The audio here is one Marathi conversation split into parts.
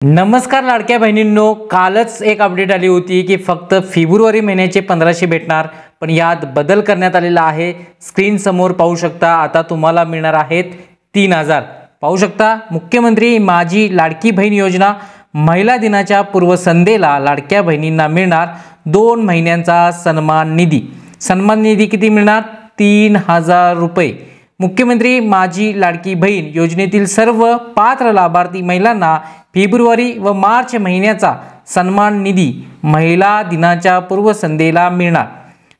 नमस्कार लाडक्या बहिणींनो, कालच एक अपडेट आली होती की फक्त फेब्रुवारी महिन्याचे 1500 भेटणार, पण यात बदल करण्यात आलेला आहे। स्क्रीन समोर पाहू शकता, आता तुम्हाला मिळणार आहेत 3000। पाहू शकता, मुख्यमंत्री माझी लाडकी बहीण योजना महिला दिनाच्या पूर्वसंध्येला लाडक्या बहिणींना मिळणार 2 महिन्यांचा सन्मान निधी। सन्मान निधी किती मिळणार? 3000 रुपये। मुख्यमंत्री माझी लाडकी बहीण योजनेतील सर्व पात्र लाभार्थी महिलांना फेब्रुवारी व मार्च महिन्याचा सन्मान निधी महिला दिनाच्या पूर्वसंध्येला मिळणार।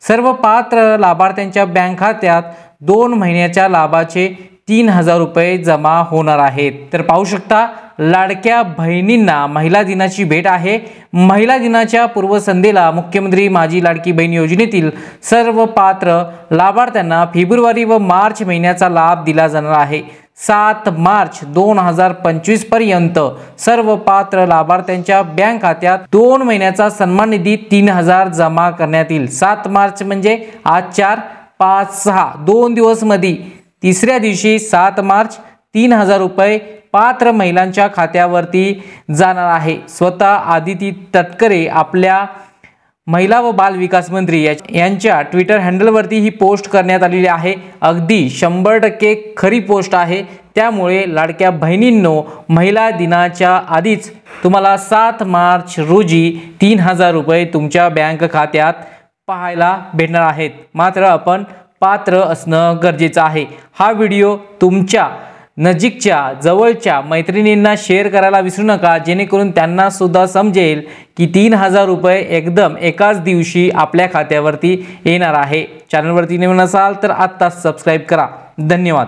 सर्व पात्र लाभार्थ्यांच्या बँक खात्यात 2 महिन्याच्या लाभाचे 3000 रुपये जमा होणार आहेत। तर पाहू शकता, लाडक्या बहिणींना महिला दिनाची भेट आहे। महिला दिनाच्या पूर्वसंध्येला मुख्यमंत्री माझी लाडकी बहीण योजनेतील सर्व पात्र लाभार्थ्यांना फेब्रुवारी व मार्च महिन्याचा लाभ दिला जाणार आहे। 7 मार्च 2025 पर्यंत सर्व पात्र लाभार्थ्यांच्या बँक खात्यात 2 महिन्याचा सन्मान निधी 3000 जमा करण्यात येईल। 7 मार्च म्हणजे आज 4, 5, 6 2 दिवस मध्ये तिसऱ्या दिवशी 7 मार्च 3000 रुपये पात्र महिलांच्या खात्यावरती जाणार आहे। स्वतः आदिती तटकरे आपल्या महिला व बाल विकास मंत्री यांच्या ट्विटर हँडलवरती ही पोस्ट करण्यात आलेली आहे। अगदी 100% खरी पोस्ट आहे। त्यामुळे लाडक्या बहिणींनो, महिला दिनाच्या आधीच तुम्हाला 7 मार्च रोजी 3000 रुपये तुमच्या बँक खात्यात पाहायला भेटणार आहेत। मात्र आपण पात्र असणं गरजेचं आहे। हा व्हिडिओ तुमच्या नजीकच्या जवळच्या मैत्रिणींना शेअर करायला विसरू नका, जेणेकरून त्यांना सुद्धा समजेल की 3000 रुपये एकदम एकाच दिवशी आपल्या खात्यावरती येणार आहे। चॅनलवरती नवीन असाल तर आत्ताच सबस्क्राइब करा। धन्यवाद।